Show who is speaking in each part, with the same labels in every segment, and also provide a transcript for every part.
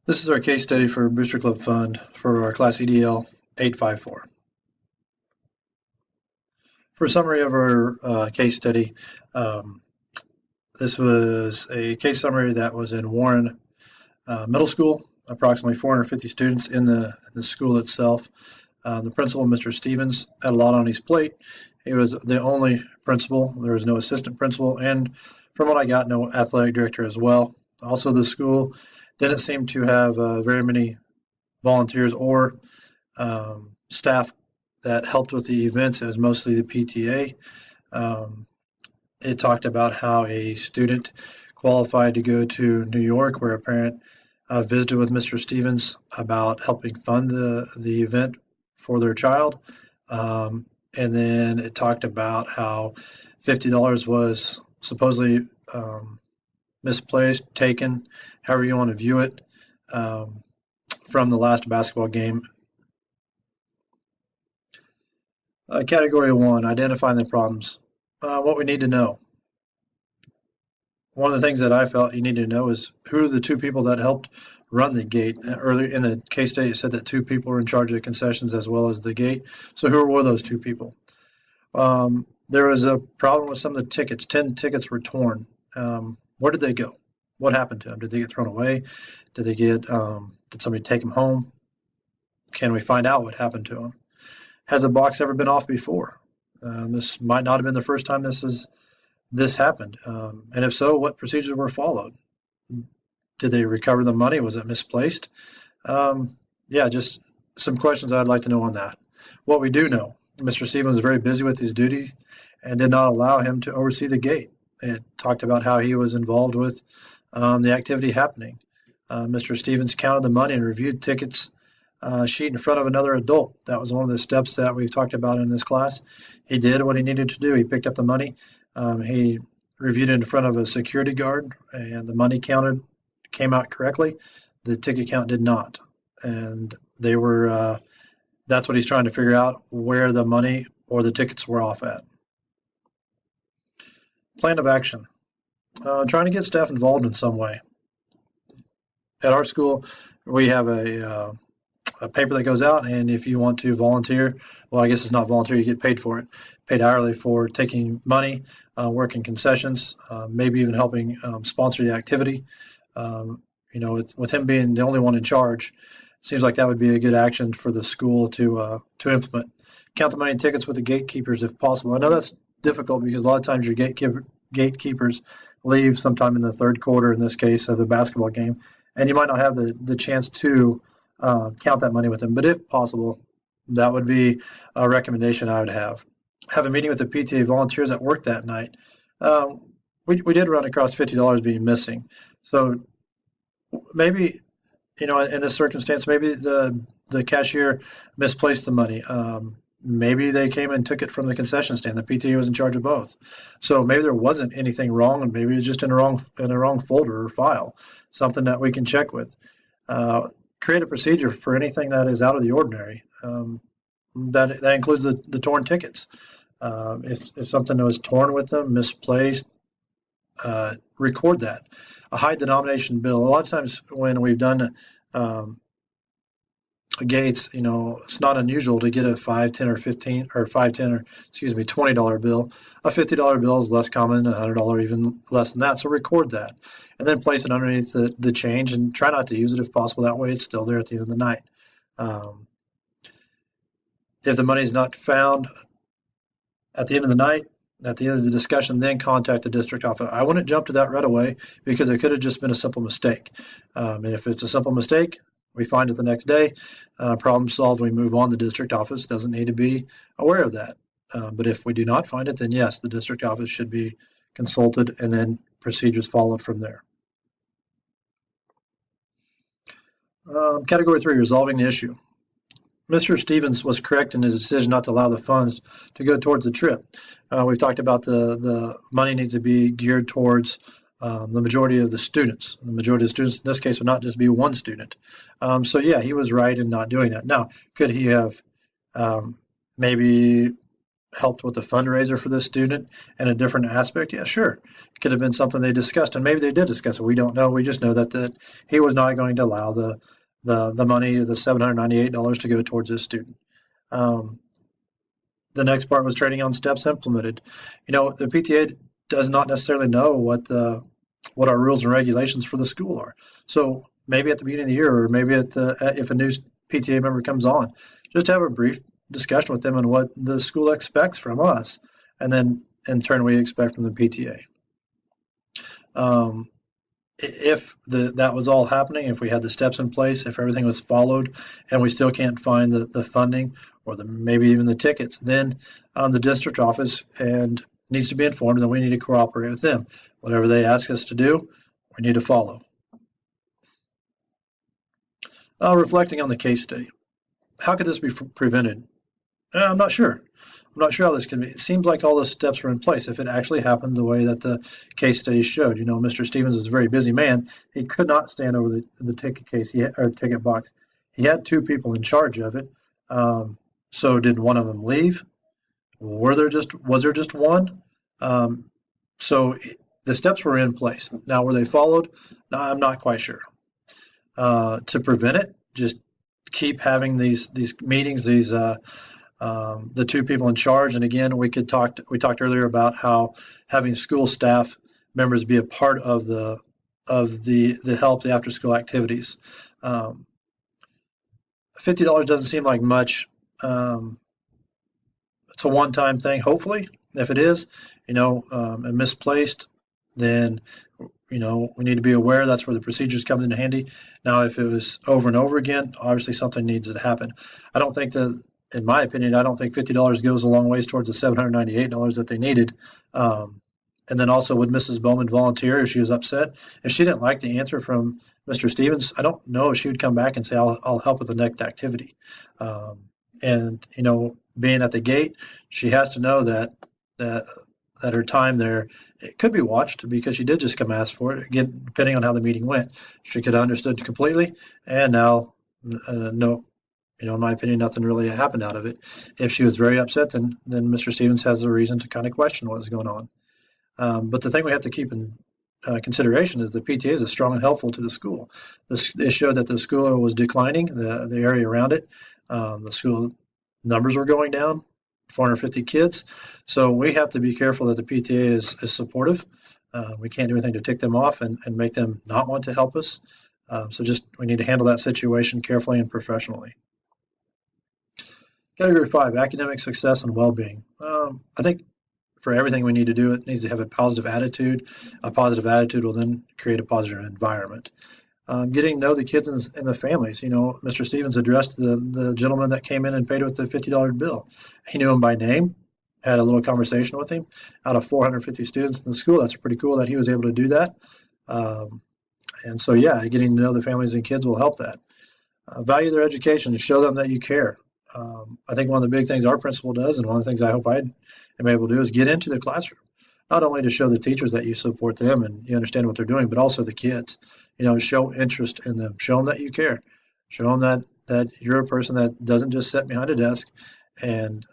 Speaker 1: This is our case study for Booster Club Fund for our class EDL 854. For a summary of our case study, this was a case summary that was in Warren Middle School, approximately 450 students in the school itself. The principal, Mr. Stevens, had a lot on his plate. He was the only principal. There was no assistant principal, and from what I got, no athletic director as well. Also, the school didn't seem to have very many volunteers or staff that helped with the events. It was mostly the PTA. It talked about how a student qualified to go to New York, where a parent visited with Mr. Stevens about helping fund the event for their child. And then it talked about how $50 was supposedly misplaced, taken, however you want to view it, from the last basketball game. Category 1, identifying the problems. What we need to know. One of the things that I felt you need to know is who are the two people that helped run the gate. Earlier in the case study, it said that two people were in charge of the concessions as well as the gate. So who were those two people? There was a problem with some of the tickets. 10 tickets were torn. Where did they go? What happened to them? Did they get thrown away? Did somebody take them home? Can we find out what happened to them? Has a box ever been off before? This might not have been the first time this happened. And if so, what procedures were followed? Did they recover the money? Was it misplaced? Yeah, just some questions I'd like to know on that. What we do know, Mr. Stevens was very busy with his duty and did not allow him to oversee the gate. It talked about how he was involved with the activity happening. Mr. Stevens counted the money and reviewed tickets sheet in front of another adult. That was one of the steps that we've talked about in this class. He did what he needed to do. He picked up the money. He reviewed it in front of a security guard, and the money came out correctly. The ticket count did not. And that's what he's trying to figure out, where the money or the tickets were off at. Plan of action. Trying to get staff involved in some way. At our school, we have a paper that goes out, and if you want to volunteer, well, I guess it's not volunteer, you get paid for it, paid hourly for taking money, working concessions, maybe even helping sponsor the activity. With him being the only one in charge, it seems like that would be a good action for the school to implement. Count the money and tickets with the gatekeepers if possible. I know that's difficult because a lot of times your gatekeepers leave sometime in the third quarter, in this case, of the basketball game, and you might not have the chance to count that money with them. But if possible, that would be a recommendation I would have. Have a meeting with the PTA volunteers that worked that night. We did run across $50 being missing. So maybe, in this circumstance, maybe the cashier misplaced the money. Maybe they came and took it from the concession stand. The PTA was in charge of both. So maybe there wasn't anything wrong, and maybe it's just in a wrong folder or file, something that we can check with. Create a procedure for anything that is out of the ordinary. That includes the torn tickets. If something was torn with them, misplaced, record that. A high denomination bill. A lot of times when we've done gates, it's not unusual to get a $5, $10, or $15, or $5, $10, or $20 bill. A $50 bill is less common, $100 even less than that. So record that, and then place it underneath the change, and try not to use it if possible. That way, it's still there at the end of the night. If the money is not found at the end of the night, at the end of the discussion, then contact the district office. I wouldn't jump to that right away because it could have just been a simple mistake. And if it's a simple mistake, we find it the next day. Problem solved. We move on. The district office doesn't need to be aware of that. But if we do not find it, then yes, the district office should be consulted, and then procedures followed from there. Category 3, resolving the issue. Mr. Stevens was correct in his decision not to allow the funds to go towards the trip. We've talked about the money needs to be geared towards the majority of the students. The majority of the students in this case would not just be one student. So yeah, he was right in not doing that. Now, could he have maybe helped with the fundraiser for this student and a different aspect? Yeah, sure. It could have been something they discussed, and maybe they did discuss it. We don't know. We just know that he was not going to allow the money, the $798, to go towards this student. Um, the next part was training on steps implemented. The PTA does not necessarily know what our rules and regulations for the school are. So maybe at the beginning of the year, or maybe if a new PTA member comes on, just have a brief discussion with them on what the school expects from us, and then in turn we expect from the PTA. If that was all happening, if we had the steps in place, if everything was followed, and we still can't find the funding or maybe even the tickets, then the district office needs to be informed, and we need to cooperate with them. Whatever they ask us to do, we need to follow. Reflecting on the case study, how could this be prevented? I'm not sure. I'm not sure how this can be. It seems like all the steps were in place. If it actually happened the way that the case study showed, Mr. Stevens was a very busy man. He could not stand over the ticket case or ticket box. He had two people in charge of it. So did one of them leave? Was there just one? So the steps were in place. Now, were they followed? No, I'm not quite sure. To prevent it, just keep having these meetings, the two people in charge. And again, we talked earlier about how having school staff members be a part of the help, the after school activities. $50 doesn't seem like much. It's a one-time thing, hopefully. If it is, and misplaced, then we need to be aware that's where the procedures come in handy. Now, if it was over and over again, obviously something needs to happen. I don't think in my opinion, I don't think $50 goes a long ways towards the $798 that they needed. And then also, would Mrs. Bowman volunteer if she was upset? If she didn't like the answer from Mr. Stevens, I don't know if she would come back and say, I'll help with the next activity. And being at the gate, she has to know that her time there, it could be watched, because she did just come ask for it. Again, depending on how the meeting went, she could have understood completely, and now no. In my opinion, nothing really happened out of it. If she was very upset, then Mr. Stevens has a reason to kind of question what was going on. But the thing we have to keep in consideration is the PTA is strong and helpful to the school. It showed that the school was declining, the area around it. The school numbers were going down, 450 kids. So we have to be careful that the PTA is supportive. We can't do anything to tick them off and make them not want to help us. So we need to handle that situation carefully and professionally. Category 5, academic success and well-being. I think for everything we need to do, it needs to have a positive attitude. A positive attitude will then create a positive environment. Getting to know the kids and the families. Mr. Stevens addressed the gentleman that came in and paid with the $50 bill. He knew him by name, had a little conversation with him. Out of 450 students in the school, that's pretty cool that he was able to do that. And so, yeah, getting to know the families and kids will help that. Value their education and show them that you care. I think one of the big things our principal does, and one of the things I hope I am able to do, is get into the classroom, not only to show the teachers that you support them and you understand what they're doing, but also the kids. Show interest in them, show them that you care, show them that you're a person that doesn't just sit behind a desk and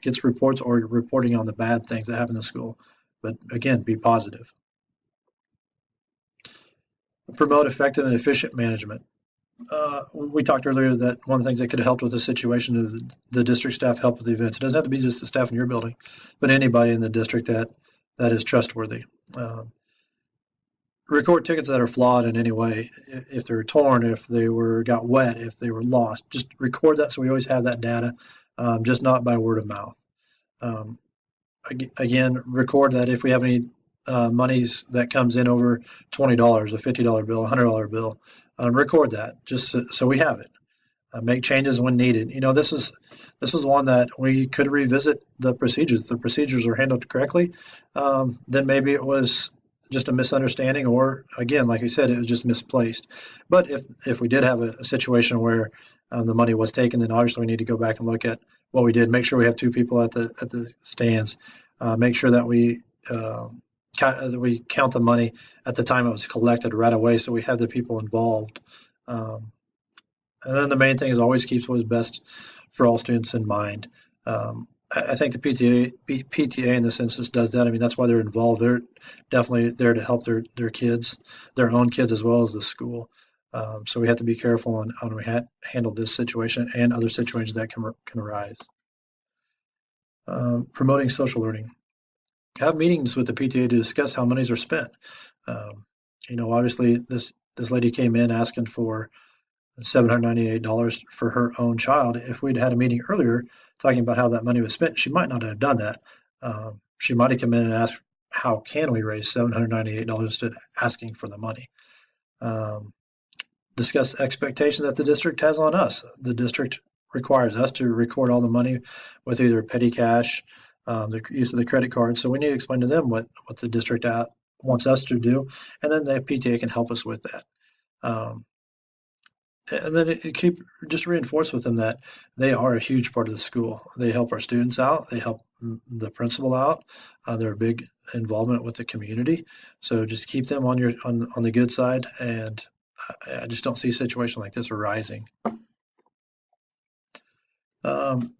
Speaker 1: gets reports or reporting on the bad things that happen in school. But again, be positive. Promote effective and efficient management. We talked earlier that one of the things that could have helped with the situation is the district staff help with the events. It doesn't have to be just the staff in your building, but anybody in the district that is trustworthy. Record tickets that are flawed in any way. If they were torn, if they got wet, if they were lost, just record that so we always have that data, just not by word of mouth. Again, record that if we have any monies that comes in over $20, a $50 bill, a $100 bill, record that just so we have it. Make changes when needed. This is one that we could revisit the procedures. If the procedures are handled correctly, then maybe it was just a misunderstanding, or again, like you said, it was just misplaced. But if we did have a situation where the money was taken, then obviously we need to go back and look at what we did. Make sure we have two people at the stands. Make sure that we count the money at the time it was collected right away, so we have the people involved. And then the main thing is always keep what is best for all students in mind. I think the PTA in this instance does that. I mean, that's why they're involved. They're definitely there to help their kids, their own kids, as well as the school. So we have to be careful on how we handle this situation and other situations that can arise. Promoting social learning. Have meetings with the PTA to discuss how monies are spent. Um, Obviously, this lady came in asking for $798 for her own child. If we'd had a meeting earlier talking about how that money was spent, she might not have done that. She might have come in and asked, how can we raise $798 instead of asking for the money? Discuss expectations that the district has on us. The district requires us to record all the money with either petty cash, the use of the credit card. So we need to explain to them what the district wants us to do, and then the PTA can help us with that. And then keep just reinforce with them that they are a huge part of the school. They help our students out. They help the principal out. They're a big involvement with the community. So just keep them on the good side. And I just don't see a situation like this arising.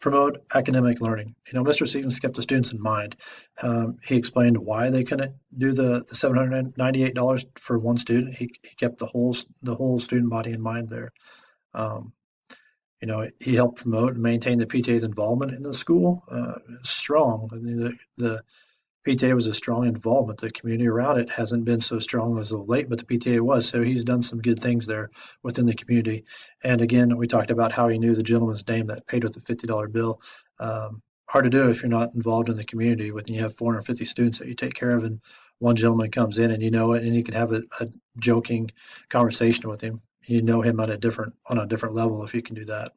Speaker 1: Promote academic learning. Mr. Stevens kept the students in mind. He explained why they couldn't do the $798 for one student. He kept the whole student body in mind there. He helped promote and maintain the PTA's involvement in the school. Strong. I mean, the PTA was a strong involvement. The community around it hasn't been so strong as of late, but the PTA was. So he's done some good things there within the community. And again, we talked about how he knew the gentleman's name that paid with a $50 bill. Hard to do if you're not involved in the community. When you have 450 students that you take care of, and one gentleman comes in and you know it, and you can have a joking conversation with him. You know him on a different level if you can do that.